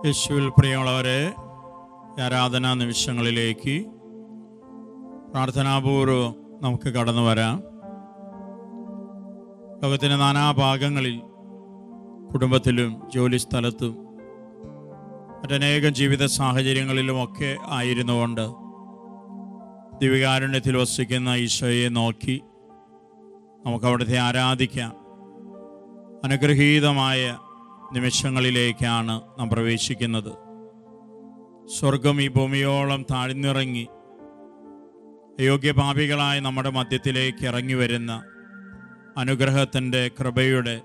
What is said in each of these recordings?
യേശുവിൽ പ്രിയമുള്ളവരെ, ആരാധനാ നിമിഷങ്ങളിലേക്ക് പ്രാർത്ഥനാപൂർവ്വം നമുക്ക് കടന്നു വരാം. ലോകത്തിൻ്റെ നാനാഭാഗങ്ങളിൽ കുടുംബത്തിലും ജോലിസ്ഥലത്തും മറ്റനേകം ജീവിത സാഹചര്യങ്ങളിലുമൊക്കെ ആയിരുന്നുകൊണ്ട് ദിവ്യകാരുണ്യത്തിൽ വസിക്കുന്ന ഈശോയെ നോക്കി നമുക്കവിടുത്തെ ആരാധിക്കാം. അനുഗ്രഹീതമായ നിമിഷങ്ങളിലേക്കാണ് നാം പ്രവേശിക്കുന്നത്. സ്വർഗം ഈ ഭൂമിയോളം താഴ്ന്നിറങ്ങി അയോഗ്യപാപികളായ നമ്മുടെ മധ്യത്തിലേക്ക് ഇറങ്ങി വരുന്ന അനുഗ്രഹത്തിൻ്റെ കൃപയുടെ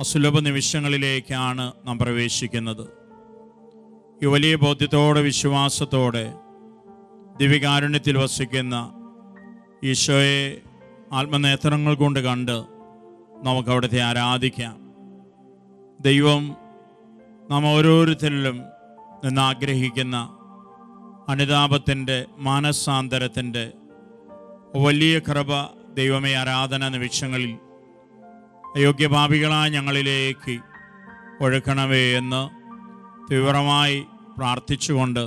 അസുലഭ നിമിഷങ്ങളിലേക്കാണ് നാം പ്രവേശിക്കുന്നത്. ഈ വലിയ ബോധ്യത്തോടെ വിശ്വാസത്തോടെ ദിവ്യകാരുണ്യത്തിൽ വസിക്കുന്ന ഈശോയെ ആത്മനേത്രങ്ങൾ കൊണ്ട് കണ്ട് നമുക്കവിടുത്തെ ആരാധിക്കാം. ദൈവം നാം ഓരോരുത്തരിലും നിന്ന് ആഗ്രഹിക്കുന്ന അനുതാപത്തിൻ്റെ, മാനസാന്തരത്തിൻ്റെ വലിയ കൃപ ദൈവമേ ആരാധന നിമിഷങ്ങളിൽ അയോഗ്യപാപികളായ ഞങ്ങളിലേക്ക് ഒഴുക്കണമേ എന്ന് തീവ്രമായി പ്രാർത്ഥിച്ചുകൊണ്ട്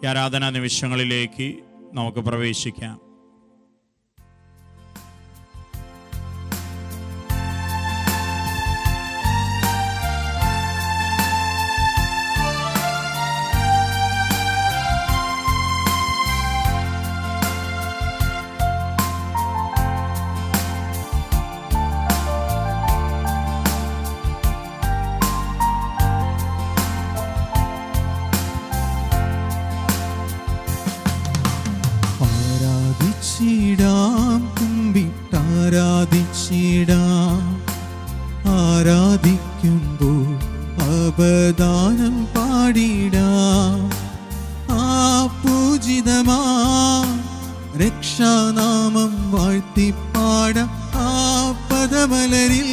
ഈ ആരാധനാ നിമിഷങ്ങളിലേക്ക് നമുക്ക് പ്രവേശിക്കാം. ആരാധിക്കുമ്പോൾ അപദാനം പാടിടാം. ആ പൂജിതമാ രക്ഷാനാമം വാഴ്ത്തിപ്പാടാം. ആ പദമലരിൽ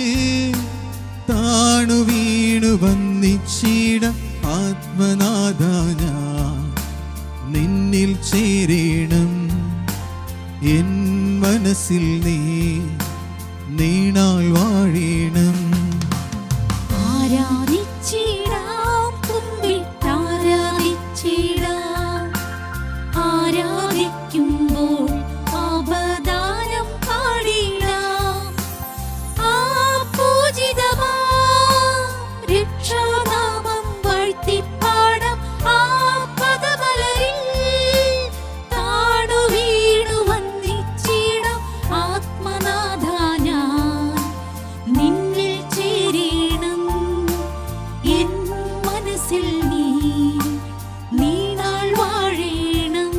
താണു വീണു വന്നിച്ചിടാം. ആത്മനാഥാന നിന്നിൽ ചേരണം. എൻ മനസ്സിൽ നീണാൾ വാഴണം. ആരാധിച്ചിടാം, കുമ്പിട്ടാരാധിച്ചിടാം. ആരാധിക്കുമ്പോൾ അപദാനം പാടിടാം. ആ പൂജിതമാം രക്ഷാനാമം വാഴ്ത്തിപ്പാടാം. ആ പദമലരിൽ താണു വീണു വന്നിച്ചിടാം. ആത്മനാഥാ ഞാൻ നിന്നിൽ ചേരണം. എൻ മനസ്സിൽ നീണാൾ വാഴണം.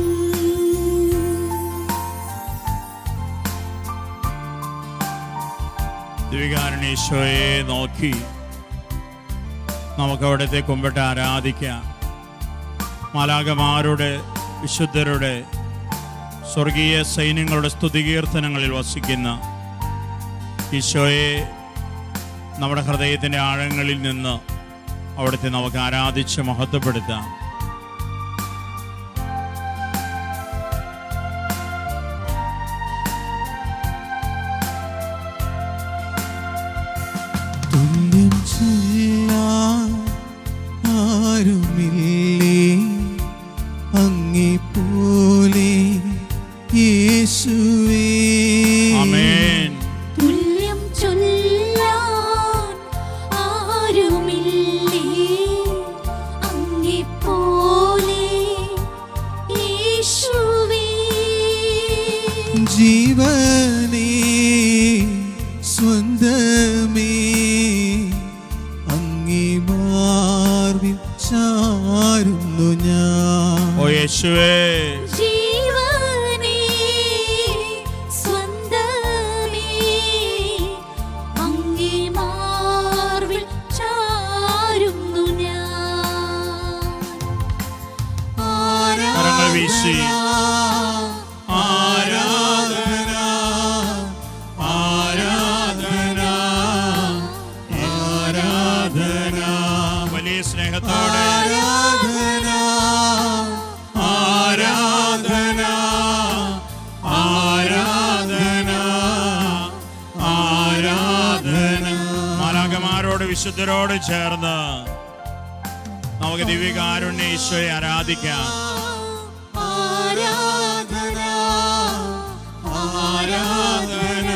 ദിവ്യകാരുണ്യേശോയെ നോക്കി നമുക്കവിടുത്തെ കുമ്പിട്ട് ആരാധിക്കാം. മാലാഖമാരുടെ, വിശുദ്ധരുടെ, സ്വർഗീയ സൈന്യങ്ങളുടെ സ്തുതികീർത്തനങ്ങളിൽ വസിക്കുന്ന ഈശോയെ നമ്മുടെ ഹൃദയത്തിൻ്റെ ആഴങ്ങളിൽ നിന്ന് അവിടുത്തെ നമുക്ക് ആരാധിച്ച് മഹത്വപ്പെടുത്താം. തുല്യം ചൊല്ലാൻ ആരുമില്ലേ അങ്ങേ പോലെ യേശുവേ. ആമേൻ. തുല്യം ചൊല്ലാൻ ആരുമില്ലേ അങ്ങെപ്പോലെ യേശുവേ. ജീവനേ സ്വന്തമേ അങ്ങേ മാർവിൽ ചാരുന്നു ഞാൻ. ഓ യേശുവേ. ജീവനേ സ്വന്തമേ അങ്ങേ മാർവിൽ ചാരുന്നു ഞാൻ. കരങ്ങൾ വീശി ആരാധന ആരാധന ആരാധന വലിയ സ്നേഹത്തോടെ ആരാധന ആരാധന ആരാധന ആരാധന. മാലാഖമാരോട് വിശുദ്ധരോട് ചേർന്ന് നമുക്ക് ദിവ്യകാരുണ്യ ഈശോയെ ആരാധിക്കാം. ആരാധന ആരാധന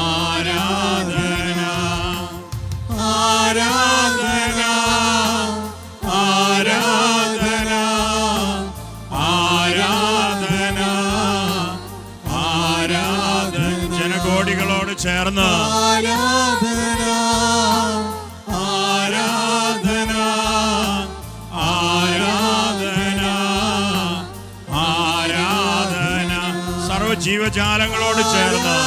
ആരാധന ആരാധന ആരാധന ആരാധന ആരാധന. ജനകോടികളോട് ചേർന്ന് ആരാധന ആരാധന ആരാധന ആരാധന. സർവ്വജീവജാലങ്ങളോട് ചേർന്ന്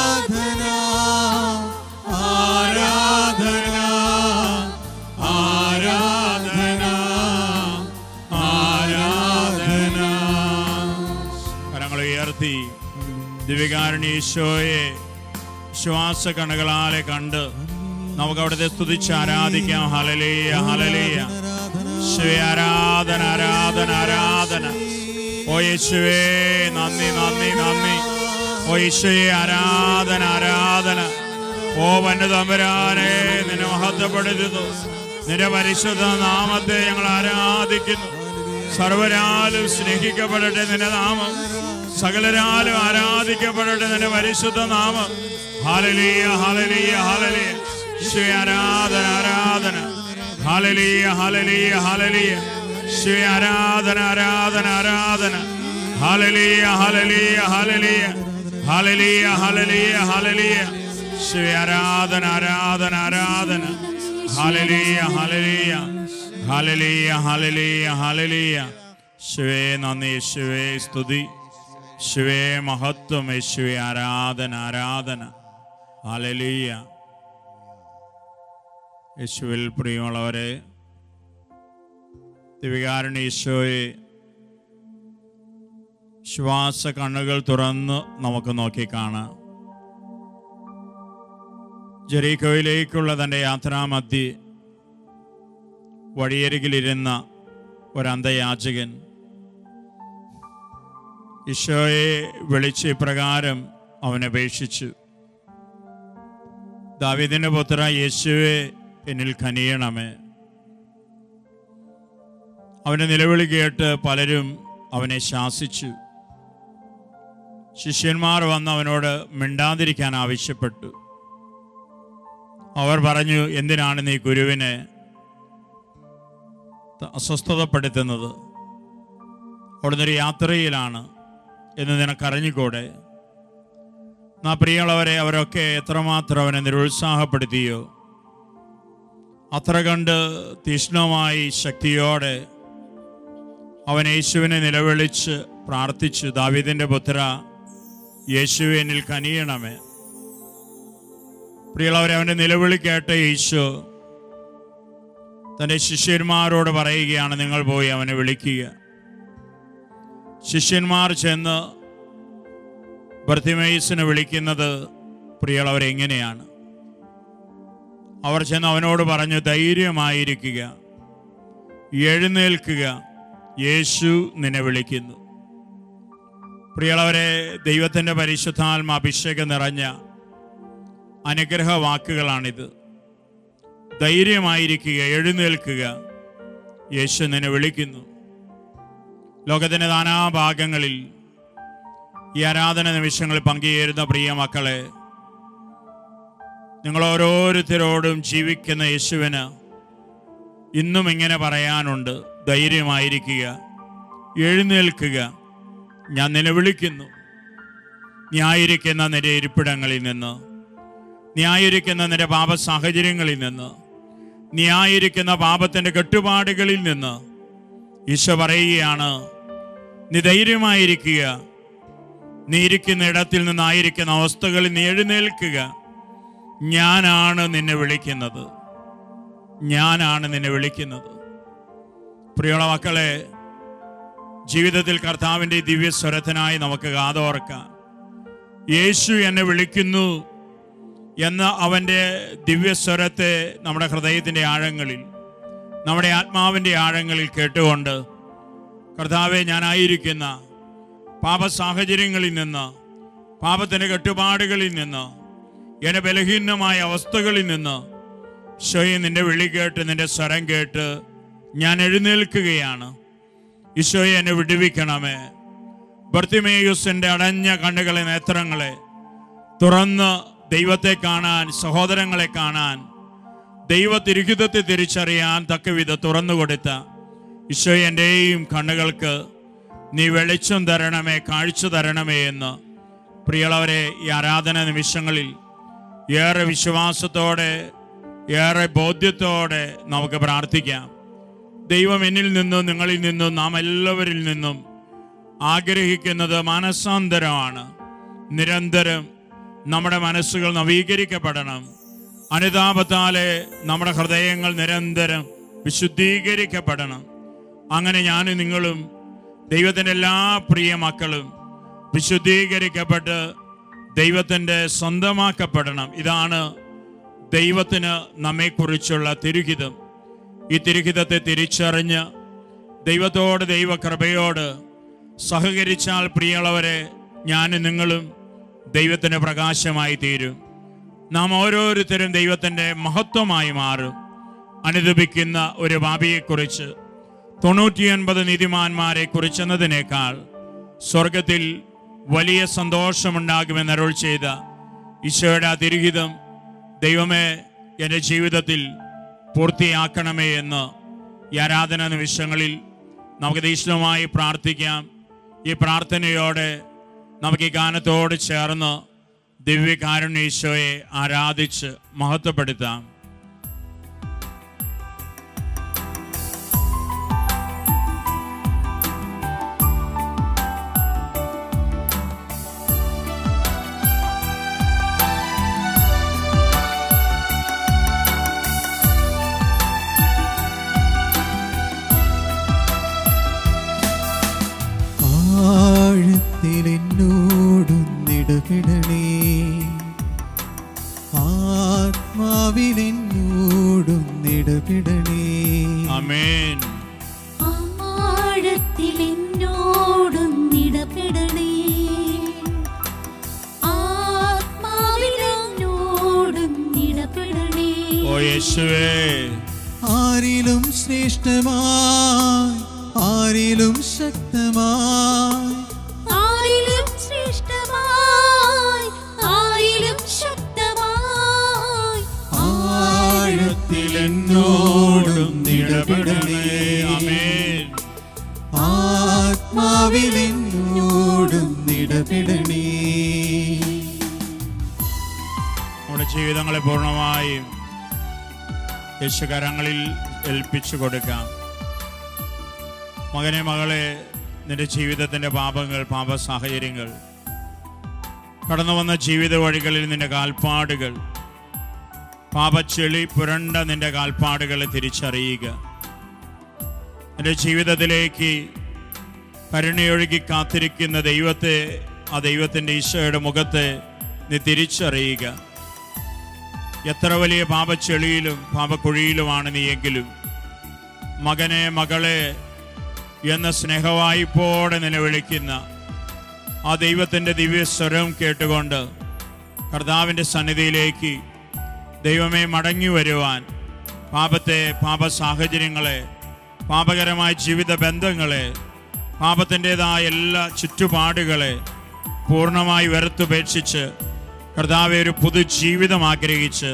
ആരാധന ആരാധന ആരാധന. കരങ്ങൾ ഉയർത്തി ദിവ്യകാരുണ്യ ഈശോയെ ശ്വാസകണകളാലെ കണ്ട് നമുക്ക് അവിടുത്തെ സ്തുതിച്ച് ആരാധിക്കാം. Hallelujah hallelujah. യേശുവേ ആരാധന ആരാധന ആരാധന. ഓ യേശുവേ നന്ദി നന്ദി നന്ദി. ഓ യേശുവേ ആരാധന ആരാധന. ഓ വന്യതമ്പുരാനെ നിന്നെ മഹത്വപ്പെടുത്തുന്നു. നിന്റെ പരിശുദ്ധ നാമത്തെ ഞങ്ങൾ ആരാധിക്കുന്നു. സർവരാലും സ്നേഹിക്കപ്പെടട്ടെ നിന്റെ നാമം. സകലരാലും ആരാധിക്കപ്പെടട്ടെ നിന്റെ പരിശുദ്ധ നാമം. Hallelujah hallelujah hallelujah. യേശുവേ ആരാധന ആരാധന. Hallelujah hallelujah hallelujah. യേശുവേ ആരാധന ആരാധന ആരാധന. Hallelujah hallelujah hallelujah. Hallelujah hallelujah hallelujah. യേശുവേ ആരാധന ആരാധന ആരാധന. Hallelujah hallelujah hallelujah hallelujah hallelujah. യേശുവേ നന്ദി. യേശുവേ സ്തുതി. യേശുവേ മഹത്വം. യേശുവേ ആരാധന ആരാധന. ഹല്ലേലൂയ. യേശുവിൽ പ്രിയമുള്ളവരെ, ദിവ്യകാരുണ്യ ഈശോയെ ശ്വാസ കണ്ണുകൾ തുറന്ന് നമുക്ക് നോക്കിക്കാണാം. ജെറീക്കോയിലേക്കുള്ള തൻ്റെ യാത്രാമധ്യേ വഴിയരികിലിരുന്ന ഒരന്ധയാചകൻ ഈശോയെ വിളിച്ച് ഇപ്രകാരം അവനപേക്ഷിച്ചു: ദാവീദിന്റെ പുത്ര യേശുവേ, എന്നിൽ കനിയണമേ. അവന്റെ നിലവിളി കേട്ട് പലരും അവനെ ശാസിച്ചു. ശിഷ്യന്മാർ വന്ന് അവനോട് മിണ്ടാതിരിക്കാൻ ആവശ്യപ്പെട്ടു. അവർ പറഞ്ഞു: എന്തിനാണ് നീ ഗുരുവിനെ അസ്വസ്ഥതപ്പെടുത്തുന്നത്? അവിടുന്ന് ഒരു യാത്രയിലാണ് എന്ന് നിനക്കറിഞ്ഞുകൂടെ? നാ പ്രിയമുള്ളവരെ, അവരൊക്കെ എത്രമാത്രം അവനെ നിരുത്സാഹപ്പെടുത്തിയോ അത്ര കണ്ട് തീക്ഷ്ണമായി ശക്തിയോടെ അവൻ യേശുവിനെ നിലവിളിച്ച് പ്രാർത്ഥിച്ചു: ദാവീദിന്റെ പുത്ര യേശുവേ, എന്നിൽ കനിയണമേ. പ്രിയമുള്ളവരെ, അവൻ്റെ നിലവിളി കേട്ട യേശു തൻ്റെ ശിഷ്യന്മാരോട് പറയുകയാണ്: നിങ്ങൾ പോയി അവനെ വിളിക്കുക. ശിഷ്യന്മാർ ചെന്ന് ബർത്തിമേയുസിനെ വിളിക്കുന്നത് പ്രിയമുള്ളവരെ എങ്ങനെയാണ്? അവർ ചെന്ന് അവനോട് പറഞ്ഞു: ധൈര്യമായിരിക്കുക, എഴുന്നേൽക്കുക, യേശു നിന്നെ വിളിക്കുന്നു. പ്രിയമുള്ളവരെ, ദൈവത്തിൻ്റെ പരിശുദ്ധാത്മ അഭിഷേകം നിറഞ്ഞ അനുഗ്രഹ വാക്കുകളാണിത്. ധൈര്യമായിരിക്കുക, എഴുന്നേൽക്കുക, യേശു നിന്നെ വിളിക്കുന്നു. ലോകത്തിൻ്റെ നാനാഭാഗങ്ങളിൽ ഈ ആരാധന നിമിഷങ്ങളിൽ പങ്കുചേരുന്ന പ്രിയ മക്കളെ, നിങ്ങൾ ഓരോരുത്തരോടും ജീവിക്കുന്ന യേശുവിന് ഇന്നും ഇങ്ങനെ പറയാനുണ്ട്: ധൈര്യമായിരിക്കുക, എഴുന്നേൽക്കുക, ഞാൻ നിന്നെ വിളിക്കുന്നു. നീ ആയിരിക്കുന്ന നിന്റെ ഇരിപ്പിടങ്ങളിൽ നിന്ന്, നീ ആയിരിക്കുന്ന നിന്റെ പാപ സാഹചര്യങ്ങളിൽ നിന്ന്, നീ ആയിരിക്കുന്ന പാപത്തിൻ്റെ കെട്ടുപാടുകളിൽ നിന്ന് ഈശോ പറയുകയാണ്: നീ ധൈര്യമായിരിക്കുക, നീ ഇരിക്കുന്ന ഇടത്തിൽ നിന്നായിരിക്കുന്ന അവസ്ഥകളിൽ നീ എഴുന്നേൽക്കുക. ഞാനാണ് നിന്നെ വിളിക്കുന്നത്, ഞാനാണ് നിന്നെ വിളിക്കുന്നത്. പ്രിയമുള്ള മക്കളെ, ജീവിതത്തിൽ കർത്താവിൻ്റെ ദിവ്യസ്വരത്തിനായി നമുക്ക് കാതോർക്കാം. യേശു എന്നെ വിളിക്കുന്നു എന്ന അവൻ്റെ ദിവ്യസ്വരത്തെ നമ്മുടെ ഹൃദയത്തിൻ്റെ ആഴങ്ങളിൽ, നമ്മുടെ ആത്മാവിൻ്റെ ആഴങ്ങളിൽ കേട്ടുകൊണ്ട്, കർത്താവെ, ഞാനായിരിക്കുന്ന പാപ സാഹചര്യങ്ങളിൽ നിന്ന്, പാപത്തിൻ്റെ കെട്ടുപാടുകളിൽ നിന്ന്, എന്നെ ബലഹീനമായ അവസ്ഥകളിൽ നിന്ന് ഈശോയെ നിന്റെ വിളി കേട്ട്, നിന്റെ സ്വരം കേട്ട് ഞാൻ എഴുന്നേൽക്കുകയാണ്. ഈശോയെ എന്നെ വിടുവിക്കണമേ. ബർത്തിമേയുസിന്റെ അടഞ്ഞ കണ്ണുകളെ, നേത്രങ്ങളെ തുറന്ന് ദൈവത്തെ കാണാൻ, സഹോദരങ്ങളെ കാണാൻ, ദൈവത്തിരുഹിതത്തെ തിരിച്ചറിയാൻ തക്കവിധം തുറന്നുകൊടുത്ത ഈശോയെ, എൻ്റെയും കണ്ണുകൾക്ക് നീ വെളിച്ചം തരണമേ, കാഴ്ച തരണമേ എന്ന് പ്രിയമുള്ളവരെ, ഈ ആരാധന നിമിഷങ്ങളിൽ ഏറെ വിശ്വാസത്തോടെ, ഏറെ ബോധ്യത്തോടെ നമുക്ക് പ്രാർത്ഥിക്കാം. ദൈവം എന്നിൽ നിന്നും, നിങ്ങളിൽ നിന്നും, നാം എല്ലാവരിൽ നിന്നും ആഗ്രഹിക്കുന്നത് മാനസാന്തരമാണ്. നിരന്തരം നമ്മുടെ മനസ്സുകൾ നവീകരിക്കപ്പെടണം. അനുതാപത്താലെ നമ്മുടെ ഹൃദയങ്ങൾ നിരന്തരം വിശുദ്ധീകരിക്കപ്പെടണം. അങ്ങനെ ഞാനും നിങ്ങളും, ദൈവത്തിൻ്റെ എല്ലാ പ്രിയ മക്കളും വിശുദ്ധീകരിക്കപ്പെട്ട് ദൈവത്തിൻ്റെ സ്വന്തമാക്കപ്പെടണം. ഇതാണ് ദൈവത്തിന് നമ്മെക്കുറിച്ചുള്ള തിരുഹിതം. ഈ തിരുഹിതത്തെ തിരിച്ചറിഞ്ഞ് ദൈവത്തോട്, ദൈവകൃപയോട് സഹകരിച്ചാൽ പ്രിയമുള്ളവരെ, ഞാനും നിങ്ങളും ദൈവത്തിൻ്റെ പ്രകാശമായി തീരും. നാം ഓരോരുത്തരും ദൈവത്തിൻ്റെ മഹത്വമായി മാറും. അനുദപിക്കുന്ന ഒരു പാപിയെക്കുറിച്ച്, 99 നീതിമാന്മാരെ കുറിച്ചെന്നതിനേക്കാൾ സ്വർഗത്തിൽ വലിയ സന്തോഷമുണ്ടാകുമെന്ന് അരുൾ ചെയ്ത ഈശോയുടെ ആ തിരുഹിതം, ദൈവമേ, എൻ്റെ ജീവിതത്തിൽ പൂർത്തിയാക്കണമേ എന്ന് ഈ ആരാധന നിമിഷങ്ങളിൽ നമുക്ക് ദീക്ഷ്ണമായി പ്രാർത്ഥിക്കാം. ഈ പ്രാർത്ഥനയോടെ നമുക്ക് ഈ ഗാനത്തോട് ചേർന്ന് ദിവ്യകാരുണ്യ ഈശോയെ ആരാധിച്ച് മഹത്വപ്പെടുത്താം. ആഴത്തിലെന്നോടൊന്നിടപെടണേ, ആത്മാവിലെന്നോടൊന്നിടപെടണേ. ആമേൻ. ആഴത്തിലെന്നോടൊന്നിടപെടണേ, ആത്മാവിലെന്നോടൊന്നിടപെടണേ. ഓ യേശുവേ, ആരിലും ശ്രേഷ്ഠമായി, ആരിലും ശക്തമായി, ആരിലും ശ്രേഷ്ഠമായി, ആരിലും ശക്തമായി, ആഴത്തിലെന്നോടൊന്നിടപെടണേ. ആമേൻ. ആത്മാവിലെന്നോടൊന്നിടപെടണേ. നമ്മുടെ ജീവിതങ്ങളെ പൂർണ്ണമായും യേശുകരങ്ങളിൽ ഏൽപ്പിച്ചു കൊടുക്കാം. മകനെ, മകളെ, നിന്റെ ജീവിതത്തിൻ്റെ പാപങ്ങൾ, പാപ സാഹചര്യങ്ങൾ, കടന്നു വന്ന ജീവിത വഴികളിൽ നിന്റെ കാൽപ്പാടുകൾ, പാപച്ചെളി പുരണ്ട നിന്റെ കാൽപ്പാടുകളെ തിരിച്ചറിയുക. നിന്റെ ജീവിതത്തിലേക്ക് കരുണയൊഴുകി കാത്തിരിക്കുന്ന ദൈവത്തെ, ആ ദൈവത്തിൻ്റെ ഈശോയുടെ മുഖത്തെ നീ തിരിച്ചറിയുക. എത്ര വലിയ പാപച്ചെളിയിലും പാപക്കുഴിയിലുമാണ് നീയെങ്കിലും, മകനെ, മകളെ എന്ന സ്നേഹവായ്പോടെ നിന്നെ വിളിക്കുന്ന ആ ദൈവത്തിൻ്റെ ദിവ്യസ്വരം കേട്ടുകൊണ്ട് കർത്താവിൻ്റെ സന്നിധിയിലേക്ക് ദൈവമേ മടങ്ങി വരുവാൻ, പാപത്തെ, പാപ സാഹചര്യങ്ങളെ, പാപകരമായ ജീവിത ബന്ധങ്ങളെ, പാപത്തിൻ്റെതായ എല്ലാ ചുറ്റുപാടുകളെ പൂർണ്ണമായി വെറുത്തുപേക്ഷിച്ച് കർത്താവെ ഒരു പുതുജീവിതം ആഗ്രഹിച്ച്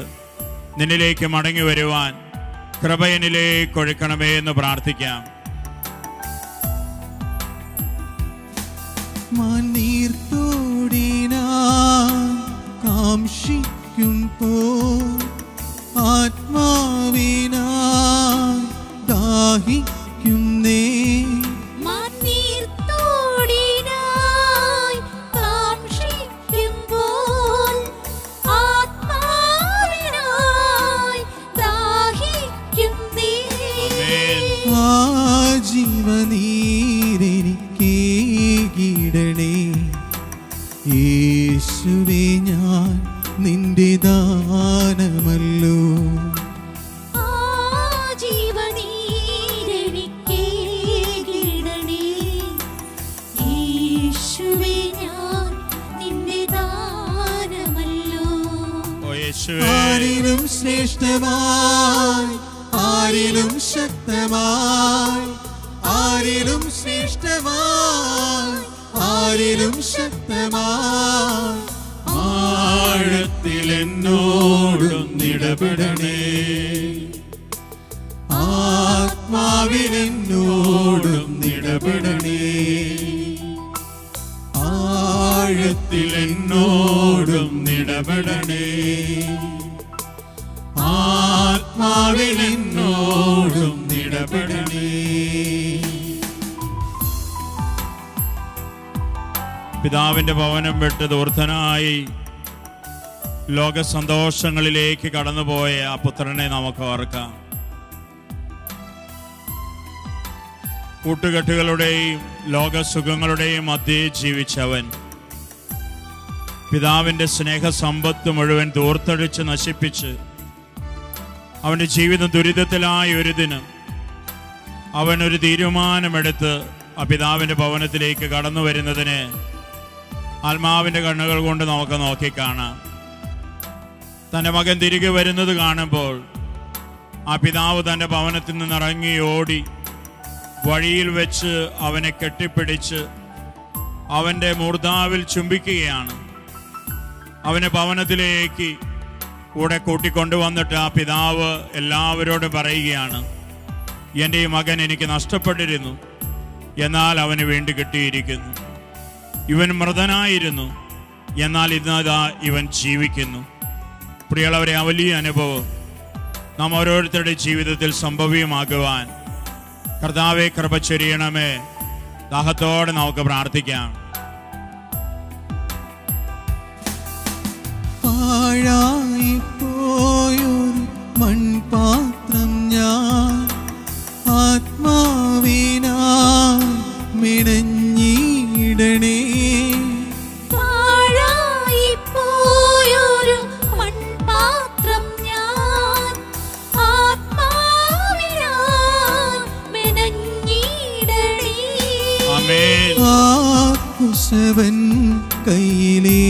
നിന്നിലേക്ക് മടങ്ങി വരുവാൻ കൃപ എന്നിലേക്ക് ഒഴുക്കണമേ എന്ന് പ്രാർത്ഥിക്കാം. മണ്ണീർത്തോടിനാൻ കാംക്ഷിക്കുമ്പോൾ ആത്മാവിനാൻ ദാഹിക്കുന്നേ. മണ്ണീർത്തോടിനായി കാംക്ഷിക്കുമ്പോൾ ആത്മാവിനായി ദാഹിക്കുന്നേ. ആ ജീവനീരെനിക്കേകിടണേ യേശുവേ, ഞാൻ നിന്റെ ദാനമല്ലോ. ആ ജീവനീരെനിക്കേകിടണേ യേശുവേ, ഞാൻ നിന്റെ ദാനമല്ലോ. ഓ യേശുവേ, ആരിലും ശ്രേഷ്ഠമായി, ആരിലും ശക്തമായി, ആരിലും ശ്രേഷ്ഠമായി, ആരിലും ശക്തമായി, ആഴത്തിൽ എന്നോടൊന്നിടപെടണേ, ആത്മാവിലെന്നോടൊന്നിടപെടണേ, ആഴത്തിൽ എന്നോടൊന്നിടപെടണേ, ആത്മാവിലെന്നോടൊന്നിടപെടണേ. പിതാവിന്റെ ഭവനം വിട്ട് ദൂർത്തനായി ലോക സന്തോഷങ്ങളിലേക്ക് കടന്നുപോയ ആ പുത്രനെ നമുക്ക് ഓർക്കാം. കൂട്ടുകെട്ടുകളുടെയും ലോകസുഖങ്ങളുടെയും മധ്യേ ജീവിച്ചവൻ പിതാവിന്റെ സ്നേഹസമ്പത്ത് മുഴുവൻ ദൂർത്തടിച്ച് നശിപ്പിച്ച് അവന്റെ ജീവിതം ദുരിതത്തിലായ ഒരു ദിനം അവൻ ഒരു തീരുമാനമെടുത്ത് ആ പിതാവിന്റെ ഭവനത്തിലേക്ക് കടന്നു വരുന്നതിന് ആത്മാവിന്റെ കണ്ണുകൾ കൊണ്ട് നമുക്ക് നോക്കിക്കാണാം. തൻ്റെ മകൻ തിരികെ വരുന്നത് കാണുമ്പോൾ ആ പിതാവ് തൻ്റെ ഭവനത്തിൽ നിന്ന് ഇറങ്ങി ഓടി വഴിയിൽ വെച്ച് അവനെ കെട്ടിപ്പിടിച്ച് അവൻ്റെ മൂർധാവിൽ ചുംബിക്കുകയാണ്. അവനെ ഭവനത്തിലേക്ക് കൂടെ കൂട്ടിക്കൊണ്ടുവന്നിട്ട് ആ പിതാവ് എല്ലാവരോടും പറയുകയാണ്, എൻ്റെ ഈ മകൻ എനിക്ക് നഷ്ടപ്പെട്ടിരുന്നു, എന്നാൽ അവന് വേണ്ടി കിട്ടിയിരിക്കുന്നു. ഇവൻ മൃതനായിരുന്നു, എന്നാൽ ഇന്നതാ ഇവൻ ജീവിക്കുന്നു. പ്രിയമുള്ളവരെ, ആ വലിയ അനുഭവം നാം ഓരോരുത്തരുടെ ജീവിതത്തിൽ സംഭവ്യമാകുവാൻ കർത്താവേ കൃപ ചൊരിയണമേ. ദാഹത്തോടെ നമുക്ക് പ്രാർത്ഥിക്കാം. പാഴായി പോയൊരു മൺപാത്രം ഞാൻ ആത്മാവിനാൽ മെനഞ്ഞിടണേ. പാഴായി പോയൊരു മൺപാത്രം ഞാൻ ആത്മാവിനാൽ മെനഞ്ഞിടണേ. ആമേൻ. ആ കുശവൻ കയ്യിലേക്കുന്നിതാ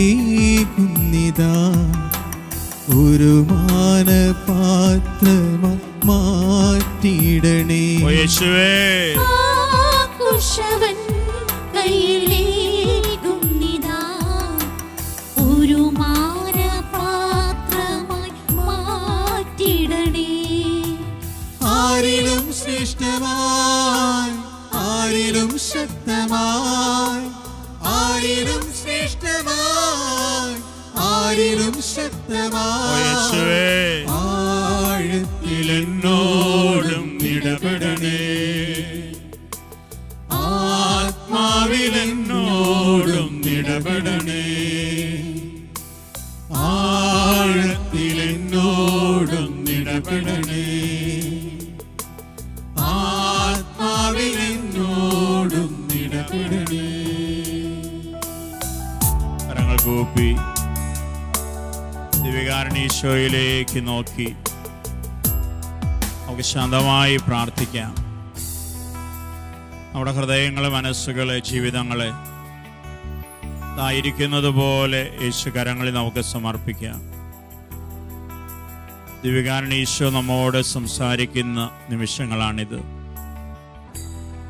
ഒരു മാനപാത്രമായി മാറ്റിയിടണേ. ഓ യേശുവേ, ആ കുശവൻ കയ്യിലേക്കുന്നിതാ ഒരു മാനപാത്രമായി മാറ്റിടണേ. ആരിലും ശ്രേഷ്ഠമായി, ആരിലും ശക്തമായി, ആരിലും ശ്രേഷ്ഠമായി, ആരിലും ഓ ശക്തമായി, യേശുവേ, ആഴത്തിൽ എന്നോടും ഇടപെടണേ, ആത്മാവിലെന്നോടും ഇടപെടണേ, ആഴത്തിലെന്നോടും ഇടപെടണേ, ആത്മാവിലെന്നോടും ഇടപെടണേ. കരങ്ങൾ കൂപ്പി ദിവ്യകാരുണ്യ-ഈശോയിലേക്ക് നോക്കി നമുക്ക് ശാന്തമായി പ്രാർത്ഥിക്കാം. നമ്മുടെ ഹൃദയങ്ങളെ, മനസ്സുകളെ, ജീവിതങ്ങളെ ആയിരിക്കുന്നത് പോലെ യേശു കരങ്ങളിൽ നമുക്ക് സമർപ്പിക്കാം. ദിവ്യകാരുണ്യ ഈശോ നമ്മോട് സംസാരിക്കുന്ന നിമിഷങ്ങളാണിത്.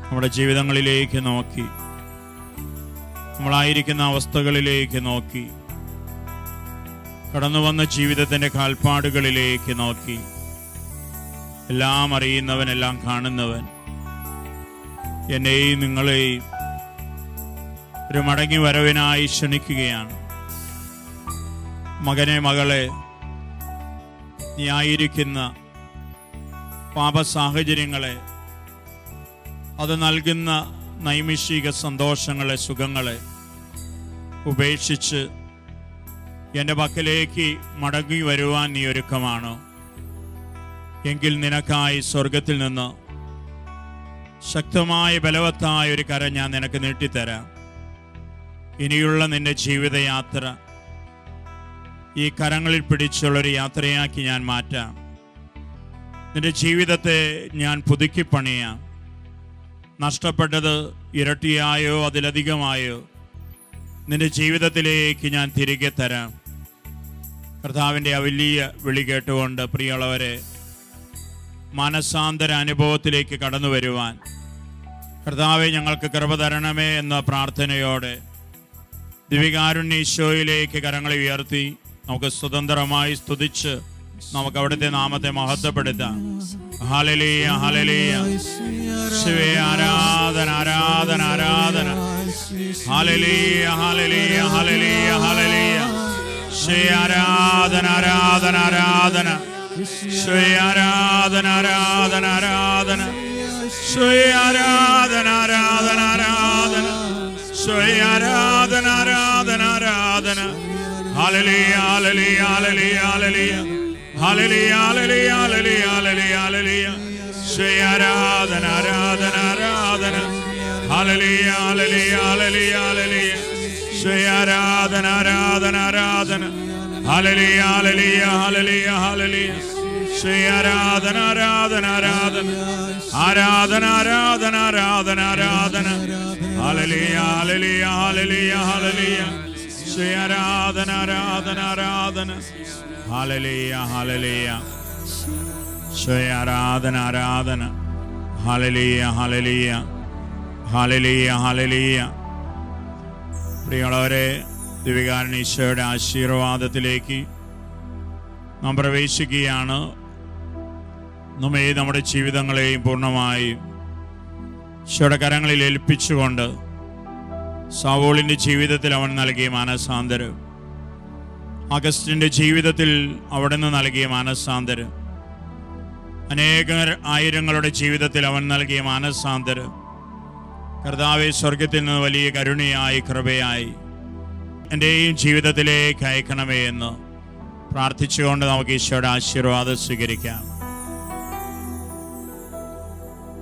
നമ്മുടെ ജീവിതങ്ങളിലേക്ക് നോക്കി നമ്മളായിരിക്കുന്ന അവസ്ഥകളിലേക്ക് നോക്കി, കടന്നു വന്ന ജീവിതത്തിൻ്റെ കാൽപ്പാടുകളിലേക്ക് നോക്കി, എല്ലാം അറിയുന്നവൻ, എല്ലാം കാണുന്നവൻ എന്നെയും നിങ്ങളെയും ഒരു മടങ്ങി വരവിനായി ക്ഷണിക്കുകയാണ്. മകനെ, മകളെ, നീ ആയിരിക്കുന്ന പാപ സാഹചര്യങ്ങളെ, അത് നൽകുന്ന നൈമിഷിക സന്തോഷങ്ങളെ, സുഖങ്ങളെ ഉപേക്ഷിച്ച് എൻ്റെ പക്കലേക്ക് മടങ്ങി വരുവാൻ നീ ഒരുക്കമാണോ? എങ്കിൽ നിനക്കായി സ്വർഗത്തിൽ നിന്ന് ശക്തമായ ബലവത്തായ ഒരു കരം ഞാൻ നിനക്ക് നീട്ടിത്തരാം. ഇനിയുള്ള നിന്റെ ജീവിതയാത്ര ഈ കരങ്ങളിൽ പിടിച്ചുള്ളൊരു യാത്രയാക്കി ഞാൻ മാറ്റാം. നിന്റെ ജീവിതത്തെ ഞാൻ പുതുക്കി പണിയാം. നഷ്ടപ്പെട്ടത് ഇരട്ടിയായോ അതിലധികമായോ നിന്റെ ജീവിതത്തിലേക്ക് ഞാൻ തിരികെ തരാം. കർത്താവിൻ്റെ ആ വലിയ വിളി കേട്ടുകൊണ്ട് പ്രിയമുള്ളവരെ, മാനസാന്തര അനുഭവത്തിലേക്ക് കടന്നു വരുവാൻ കർത്താവെ ഞങ്ങൾക്ക് കൃപ തരണമേ എന്ന പ്രാർത്ഥനയോടെ ദിവികാരുണ്യ ഈശോയിലേക്ക് കരങ്ങളെ ഉയർത്തി നമുക്ക് സ്വതന്ത്രമായി സ്തുതിച്ച് നമുക്ക് അവിടുത്തെ നാമത്തെ മഹത്വപ്പെടുത്താം. Hallelujah, hallelujah. യേശുവേ, ആരാധന, ആരാധന, ആരാധന. Hallelujah, hallelujah, hallelujah, hallelujah. യേശുവേ, ആരാധന, ആരാധന, ആരാധന. യേശുവേ, ആരാധന, ആരാധന, ആരാധന. യേശുവേ, ആരാധന, ആരാധന, ആരാധന. യേശുവേ, ആരാധന, ആരാധന, ആരാധന. Hallelujah, hallelujah, hallelujah, hallelujah. Hallelujah, hallelujah, hallelujah, hallelujah, hallelujah. യേശുവേ, ആരാധന, ആരാധന, ആരാധന. Hallelujah, hallelujah, hallelujah, hallelujah. യേശുവേ, ആരാധന, ആരാധന, ആരാധന. Hallelujah, hallelujah, hallelujah, hallelujah. യേശുവേ, ആരാധന, ആരാധന, ആരാധന. ആരാധന, ആരാധന, ആരാധന, ആരാധന. Hallelujah, hallelujah, hallelujah, hallelujah. യേശുവേ, ആരാധന, ആരാധന, ആരാധന. Hallelujah, hallelujah. യേശുവേ, ആരാധന, ആരാധന. Hallelujah, hallelujah, hallelujah, hallelujah. പ്രിയമുള്ളവരെ, ദിവികാരുണ്യ ഈശോയുടെ ആശീർവാദത്തിലേക്ക് നാം പ്രവേശിക്കുകയാണ്. നമ്മെ നമ്മുടെ ജീവിതങ്ങളെയും പൂർണ്ണമായും ഈശോയുടെ കരങ്ങളിൽ ഏൽപ്പിച്ചുകൊണ്ട് സൗലിൻ്റെ ജീവിതത്തിൽ അവൻ നൽകിയ മാനസാന്തരം, അഗസ്റ്റിൻ്റെ ജീവിതത്തിൽ അവിടുന്ന് നൽകിയ മാനസാന്തരം, ആയിരങ്ങളുടെ ജീവിതത്തിൽ അവൻ നൽകിയ മാനസാന്തരം കർത്താവേ, സ്വർഗത്തിൽ നിന്ന് വലിയ കരുണയായി, കൃപയായി എൻ്റെയും ജീവിതത്തിലേക്ക് അയക്കണമേ എന്ന് പ്രാർത്ഥിച്ചുകൊണ്ട് നമുക്ക് ഈശോയുടെ ആശീർവാദം സ്വീകരിക്കാം.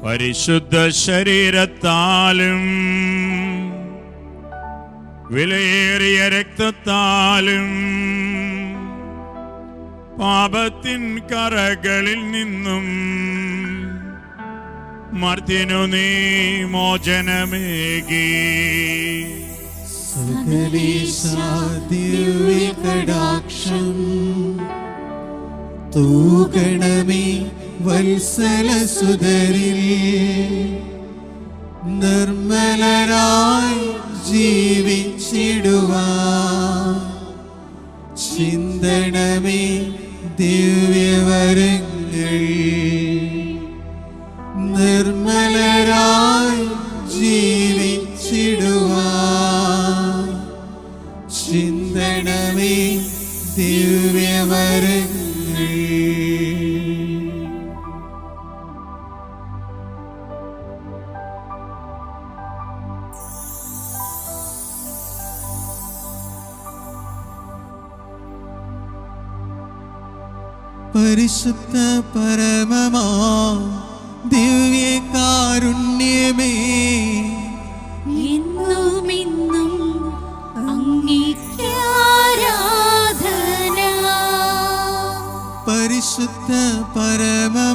പരിശുദ്ധ ശരീരത്താലും വിലയേറിയ രക്തത്താലും പാപത്തിൻ കറകളിൽ നിന്നും മർത്യനു നീ മോചനമേകി. സകലേശാ ദിവ്യകടാക്ഷം തൂകണമേ വത്സലസുതരിൽ. നിർമ്മലരായി ജീവിച്ചിടുവാൻ ചിന്തണമേ ദിവ്യവരങ്ങൾ. നിർമ്മലരായി ജീവിച്ചിടുവാൻ ചിന്തണമേ ദിവ്യവരങ്ങൾ. പരിശുദ്ധ പരമമാ ദിവ്യകാരുണ്യമേ, എന്നുമെന്നും അങ്ങേക്ക് ആരാധന. പരിശുദ്ധ പരമമാ